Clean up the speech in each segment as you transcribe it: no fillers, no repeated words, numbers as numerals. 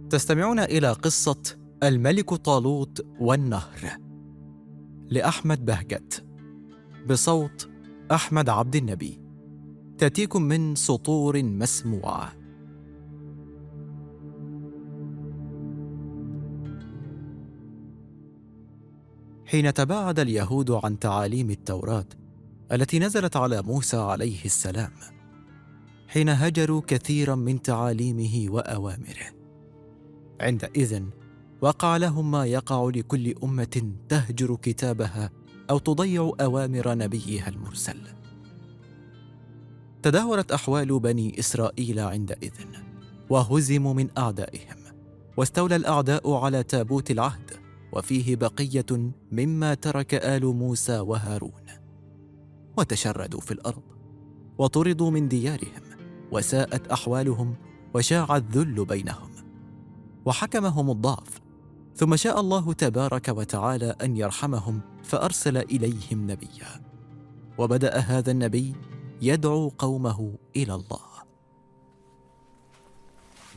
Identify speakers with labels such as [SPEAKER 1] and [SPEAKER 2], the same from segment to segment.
[SPEAKER 1] تستمعون إلى قصة الملك طالوت والنهر لأحمد بهجت بصوت أحمد عبد النبي، تأتيكم من سطور مسموعة. حين تباعد اليهود عن تعاليم التوراة التي نزلت على موسى عليه السلام، حين هجروا كثيرا من تعاليمه وأوامره، عندئذ وقع لهم ما يقع لكل أمة تهجر كتابها أو تضيع أوامر نبيها المرسل. تدهورت أحوال بني إسرائيل عندئذ، وهزموا من أعدائهم، واستولى الأعداء على تابوت العهد وفيه بقية مما ترك آل موسى وهارون، وتشردوا في الأرض وطردوا من ديارهم، وساءت أحوالهم وشاع الذل بينهم، وحكمهم الضعف. ثم شاء الله تبارك وتعالى أن يرحمهم فأرسل إليهم نبيا، وبدأ هذا النبي يدعو قومه إلى الله.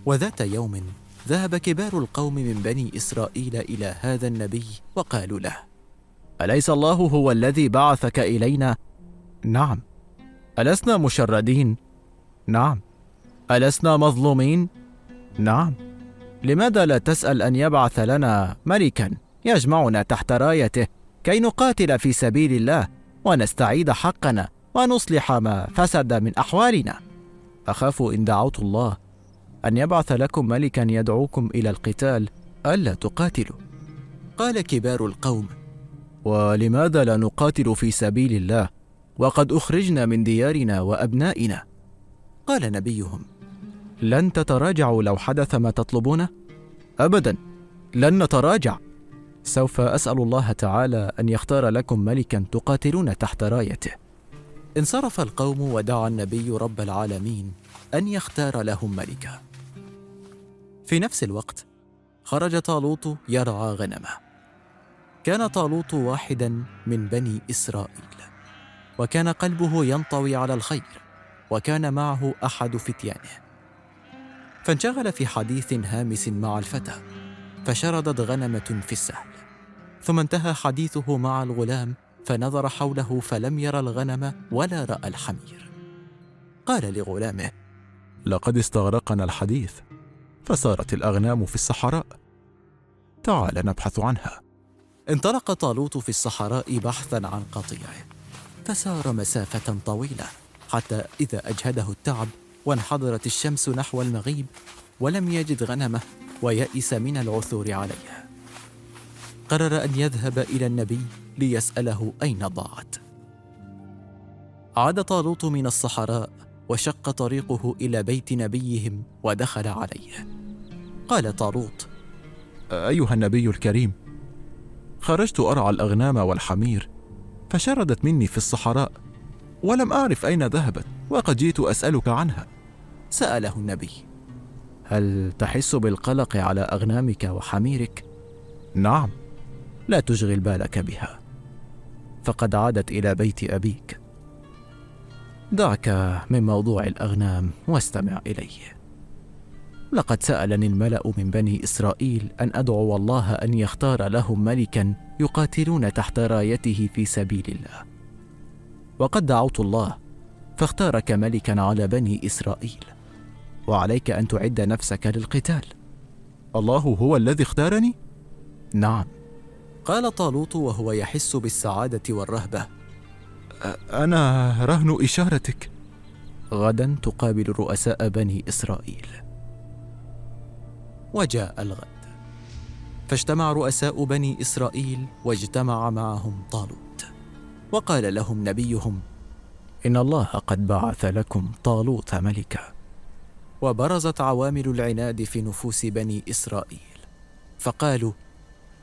[SPEAKER 1] وذات يوم ذهب كبار القوم من بني إسرائيل إلى هذا النبي وقالوا له: أليس الله هو الذي بعثك إلينا؟ نعم. ألسنا مشردين؟ نعم. ألسنا مظلومين؟ نعم. لماذا لا تسأل أن يبعث لنا ملكا يجمعنا تحت رايته كي نقاتل في سبيل الله ونستعيد حقنا ونصلح ما فسد من أحوالنا؟ أخاف إن دعوت الله أن يبعث لكم ملكا يدعوكم إلى القتال ألا تقاتلوا. قال كبار القوم: ولماذا لا نقاتل في سبيل الله وقد أخرجنا من ديارنا وأبنائنا؟ قال نبيهم: لن تتراجعوا لو حدث ما تطلبونه؟ أبدا، لن نتراجع. سوف أسأل الله تعالى أن يختار لكم ملكا تقاتلون تحت رايته. انصرف القوم ودعا النبي رب العالمين أن يختار لهم ملكا. في نفس الوقت خرج طالوت يرعى غنمه. كان طالوت واحدا من بني إسرائيل، وكان قلبه ينطوي على الخير، وكان معه أحد فتيانه، فانشغل في حديث هامس مع الفتى، فشردت غنمة في السهل. ثم انتهى حديثه مع الغلام فنظر حوله فلم يرى الغنم ولا رأى الحمير. قال لغلامه: لقد استغرقنا الحديث، فصارت الأغنام في الصحراء، تعال نبحث عنها. انطلق طالوت في الصحراء بحثا عن قطيعه، فسار مسافة طويلة حتى إذا أجهده التعب وانحدرت الشمس نحو المغيب ولم يجد غنمه ويأس من العثور عليها، قرر أن يذهب إلى النبي ليسأله أين ضاعت. عاد طالوت من الصحراء وشق طريقه إلى بيت نبيهم ودخل عليه. قال طالوت: أيها النبي الكريم، خرجت أرعى الأغنام والحمير فشردت مني في الصحراء ولم أعرف أين ذهبت، وقد جئت أسألك عنها. سأله النبي: هل تحس بالقلق على أغنامك وحميرك؟ نعم. لا تشغل بالك بها، فقد عادت إلى بيت أبيك. دعك من موضوع الأغنام واستمع إلي. لقد سألني الملأ من بني إسرائيل أن أدعو الله أن يختار لهم ملكا يقاتلون تحت رايته في سبيل الله، وقد دعوت الله فاختارك ملكا على بني إسرائيل، وعليك أن تعد نفسك للقتال. الله هو الذي اختارني؟ نعم. قال طالوت وهو يحس بالسعادة والرهبة: أنا رهن إشارتك. غدا تقابل رؤساء بني إسرائيل. وجاء الغد، فاجتمع رؤساء بني إسرائيل واجتمع معهم طالوت، وقال لهم نبيهم: إن الله قد بعث لكم طالوت ملكا. وبرزت عوامل العناد في نفوس بني إسرائيل، فقالوا: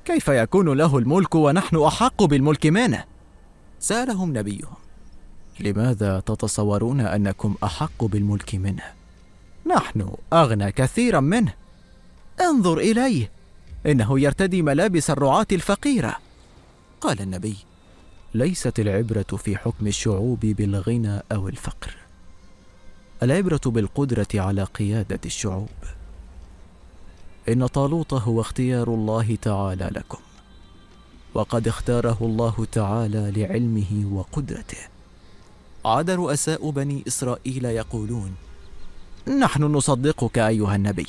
[SPEAKER 1] كيف يكون له الملك ونحن أحق بالملك منه؟ سألهم نبيهم: لماذا تتصورون أنكم أحق بالملك منه؟ نحن أغنى كثيرا منه. انظر إليه، إنه يرتدي ملابس الرعاة الفقيرة. قال النبي: ليست العبرة في حكم الشعوب بالغنى أو الفقر، العبرة بالقدرة على قيادة الشعوب. إن طالوت هو اختيار الله تعالى لكم، وقد اختاره الله تعالى لعلمه وقدرته. عاد رؤساء بني إسرائيل يقولون: نحن نصدقك أيها النبي،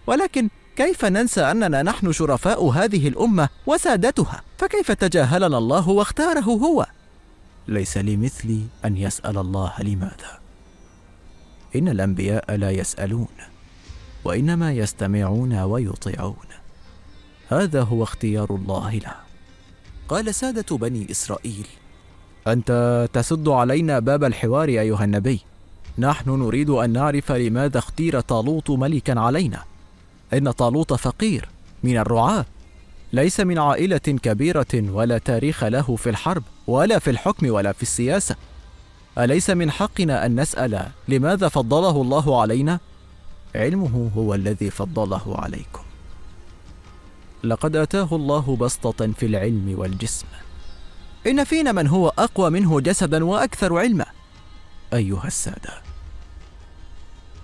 [SPEAKER 1] ولكن كيف ننسى أننا نحن شرفاء هذه الأمة وسادتها؟ فكيف تجاهلنا الله واختاره هو؟ ليس لمثلي أن يسأل الله لماذا. إن الأنبياء لا يسألون، وإنما يستمعون ويطيعون. هذا هو اختيار الله له. قال سادة بني إسرائيل: أنت تسد علينا باب الحوار أيها النبي، نحن نريد أن نعرف لماذا اختير طالوت ملكا علينا. إن طالوت فقير من الرعاة، ليس من عائلة كبيرة ولا تاريخ له في الحرب ولا في الحكم ولا في السياسة. أليس من حقنا أن نسأل لماذا فضله الله علينا؟ علمه هو الذي فضله عليكم. لقد آتاه الله بسطة في العلم والجسم. إن فينا من هو أقوى منه جسدا وأكثر علما. أيها السادة،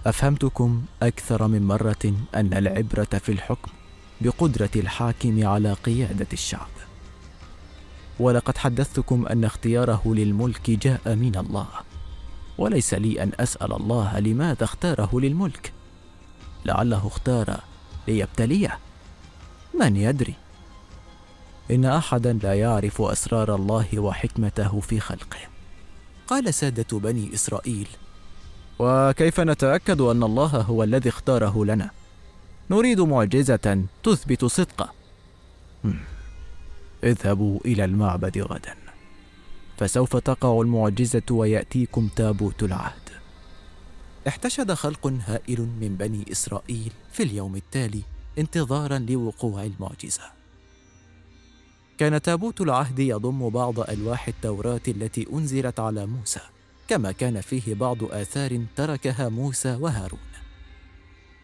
[SPEAKER 1] أفهمتكم أكثر من مرة أن العبرة في الحكم بقدرة الحاكم على قيادة الشعب، ولقد حدثتكم أن اختياره للملك جاء من الله، وليس لي أن أسأل الله لماذا اختاره للملك. لعله اختار ليبتليه، من يدري. إن أحدا لا يعرف أسرار الله وحكمته في خلقه. قال سادة بني إسرائيل: وكيف نتأكد أن الله هو الذي اختاره لنا؟ نريد معجزة تثبت صدقه. اذهبوا إلى المعبد غدا، فسوف تقع المعجزة ويأتيكم تابوت العهد. احتشد خلق هائل من بني إسرائيل في اليوم التالي انتظارا لوقوع المعجزة. كان تابوت العهد يضم بعض ألواح التوراة التي أنزلت على موسى، كما كان فيه بعض آثار تركها موسى وهارون.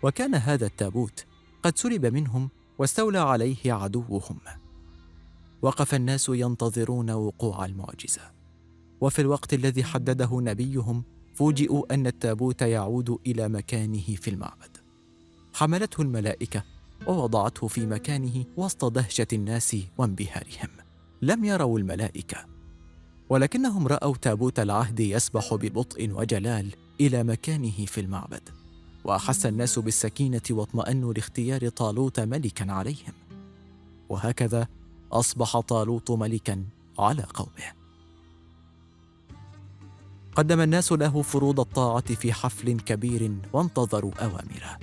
[SPEAKER 1] وكان هذا التابوت قد سلب منهم واستولى عليه عدوهم. وقف الناس ينتظرون وقوع المعجزة، وفي الوقت الذي حدده نبيهم فوجئوا أن التابوت يعود إلى مكانه في المعبد. حملته الملائكة ووضعته في مكانه وسط دهشة الناس وانبهارهم. لم يروا الملائكة، ولكنهم رأوا تابوت العهد يسبح ببطء وجلال إلى مكانه في المعبد. وأحس الناس بالسكينة واطمأنوا لاختيار طالوت ملكا عليهم. وهكذا أصبح طالوت ملكا على قومه. قدم الناس له فروض الطاعة في حفل كبير وانتظروا أوامره.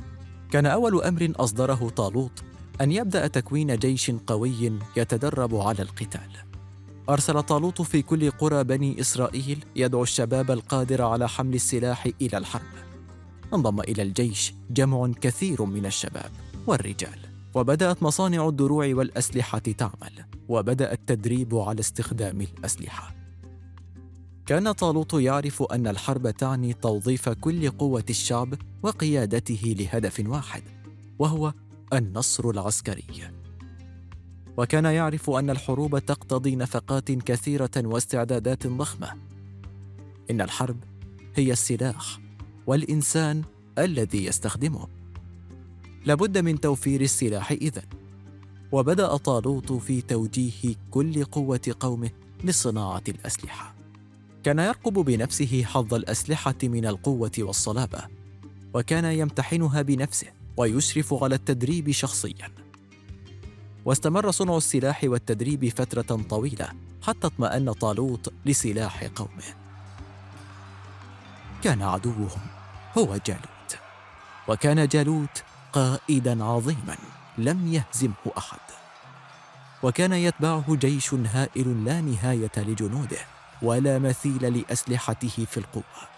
[SPEAKER 1] كان أول أمر أصدره طالوت أن يبدأ تكوين جيش قوي يتدرب على القتال. أرسل طالوت في كل قرى بني إسرائيل يدعو الشباب القادر على حمل السلاح إلى الحرب. انضم إلى الجيش جمع كثير من الشباب والرجال، وبدأت مصانع الدروع والأسلحة تعمل، وبدأ التدريب على استخدام الأسلحة. كان طالوت يعرف أن الحرب تعني توظيف كل قوة الشعب وقيادته لهدف واحد، وهو النصر العسكري. وكان يعرف أن الحروب تقتضي نفقات كثيرة واستعدادات ضخمة. إن الحرب هي السلاح والإنسان الذي يستخدمه. لابد من توفير السلاح إذن. وبدأ طالوت في توجيه كل قوة قومه لصناعة الأسلحة. كان يرقب بنفسه حظ الأسلحة من القوة والصلابة، وكان يمتحنها بنفسه ويشرف على التدريب شخصياً. واستمر صنع السلاح والتدريب فترة طويلة حتى اطمأن طالوت لسلاح قومه. كان عدوهم هو جالوت، وكان جالوت قائداً عظيماً لم يهزمه أحد. وكان يتبعه جيش هائل لا نهاية لجنوده ولا مثيل لأسلحته في القوة.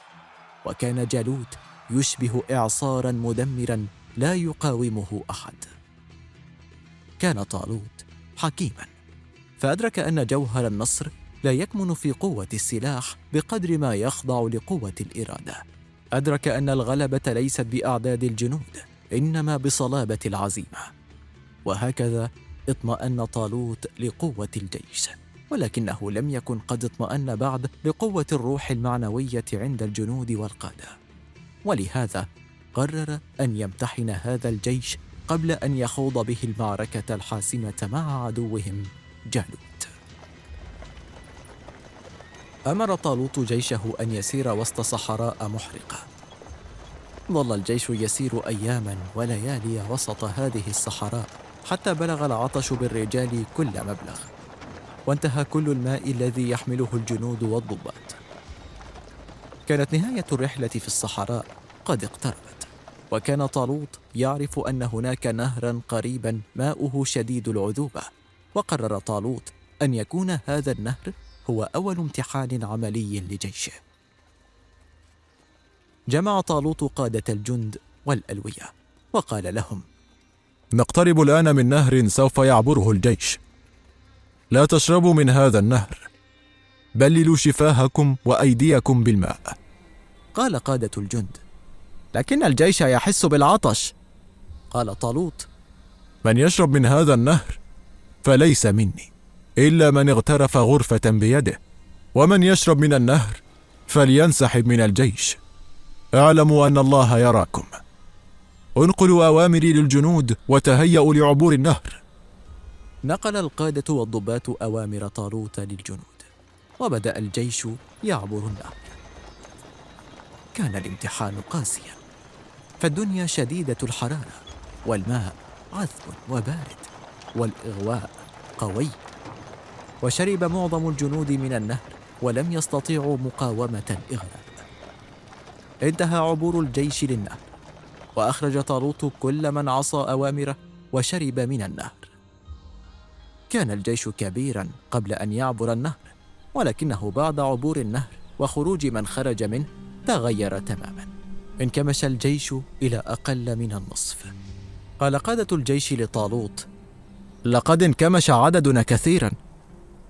[SPEAKER 1] وكان جالوت يشبه إعصاراً مدمراً لا يقاومه أحد. كان طالوت حكيماً، فأدرك أن جوهر النصر لا يكمن في قوة السلاح بقدر ما يخضع لقوة الإرادة. أدرك أن الغلبة ليست بأعداد الجنود، إنما بصلابة العزيمة. وهكذا اطمأن طالوت لقوة الجيش، ولكنه لم يكن قد اطمأن بعد لقوة الروح المعنوية عند الجنود والقادة. ولهذا قرر أن يمتحن هذا الجيش قبل أن يخوض به المعركة الحاسمة مع عدوهم جالوت. أمر طالوت جيشه أن يسير وسط صحراء محرقة. ظل الجيش يسير أياماً وليالي وسط هذه الصحراء حتى بلغ العطش بالرجال كل مبلغ، وانتهى كل الماء الذي يحمله الجنود والضباط. كانت نهاية الرحلة في الصحراء قد اقتربت، وكان طالوت يعرف أن هناك نهراً قريباً ماؤه شديد العذوبة، وقرر طالوت أن يكون هذا النهر هو أول امتحان عملي لجيشه. جمع طالوت قادة الجند والألوية وقال لهم:
[SPEAKER 2] نقترب الآن من نهر سوف يعبره الجيش، لا تشربوا من هذا النهر، بللوا شفاهكم وأيديكم بالماء.
[SPEAKER 1] قال قادة الجند: لكن الجيش يحس بالعطش. قال طالوت:
[SPEAKER 2] من يشرب من هذا النهر فليس مني، إلا من اغترف غرفة بيده، ومن يشرب من النهر فلينسحب من الجيش. اعلموا أن الله يراكم. انقلوا أوامري للجنود وتهيأوا لعبور النهر.
[SPEAKER 1] نقل القادة والضباط أوامر طالوت للجنود، وبدأ الجيش يعبر النهر. كان الامتحان قاسيا، فالدنيا شديدة الحرارة، والماء عذب وبارد، والإغواء قوي. وشرب معظم الجنود من النهر ولم يستطيعوا مقاومة الإغلاء. انتهى عبور الجيش للنهر، وأخرج طالوت كل من عصى أوامره وشرب من النهر. كان الجيش كبيرا قبل أن يعبر النهر، ولكنه بعد عبور النهر وخروج من خرج منه تغير تماما. انكمش الجيش إلى أقل من النصف. قال قادة الجيش لطالوت: لقد انكمش عددنا كثيرا،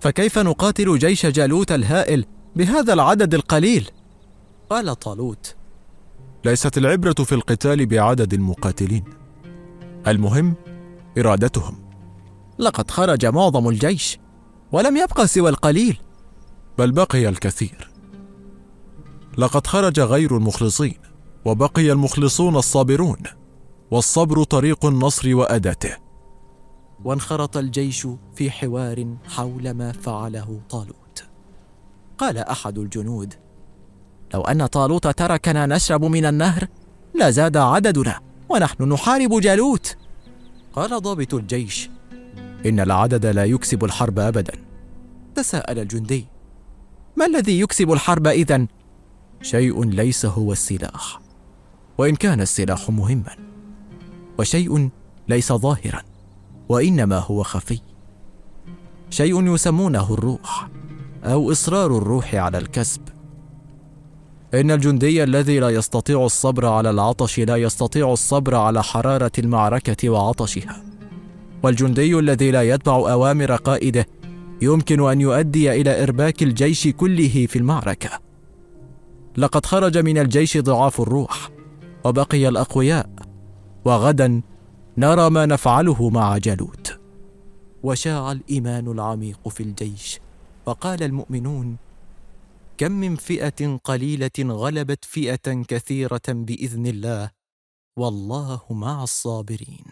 [SPEAKER 1] فكيف نقاتل جيش جالوت الهائل بهذا العدد القليل؟ قال طالوت:
[SPEAKER 2] ليست العبرة في القتال بعدد المقاتلين، المهم إرادتهم.
[SPEAKER 1] لقد خرج معظم الجيش ولم يبقى سوى القليل.
[SPEAKER 2] بل بقي الكثير. لقد خرج غير المخلصين، وبقي المخلصون الصابرون، والصبر طريق النصر وأداته.
[SPEAKER 1] وانخرط الجيش في حوار حول ما فعله طالوت. قال أحد الجنود: لو أن طالوت تركنا نشرب من النهر لزاد عددنا ونحن نحارب جالوت. قال ضابط الجيش: إن العدد لا يكسب الحرب أبدا. تساءل الجندي: ما الذي يكسب الحرب إذن؟ شيء ليس هو السلاح، وإن كان السلاح مهما، وشيء ليس ظاهرا، وإنما هو خفي، شيء يسمونه الروح أو إصرار الروح على الكسب. إن الجندي الذي لا يستطيع الصبر على العطش لا يستطيع الصبر على حرارة المعركة وعطشها، والجندي الذي لا يتبع أوامر قائده يمكن أن يؤدي إلى إرباك الجيش كله في المعركة. لقد خرج من الجيش ضعاف الروح وبقي الأقوياء، وغدا نرى ما نفعله مع جالوت. وشاع الإيمان العميق في الجيش، وقال المؤمنون: كم من فئة قليلة غلبت فئة كثيرة بإذن الله، والله مع الصابرين.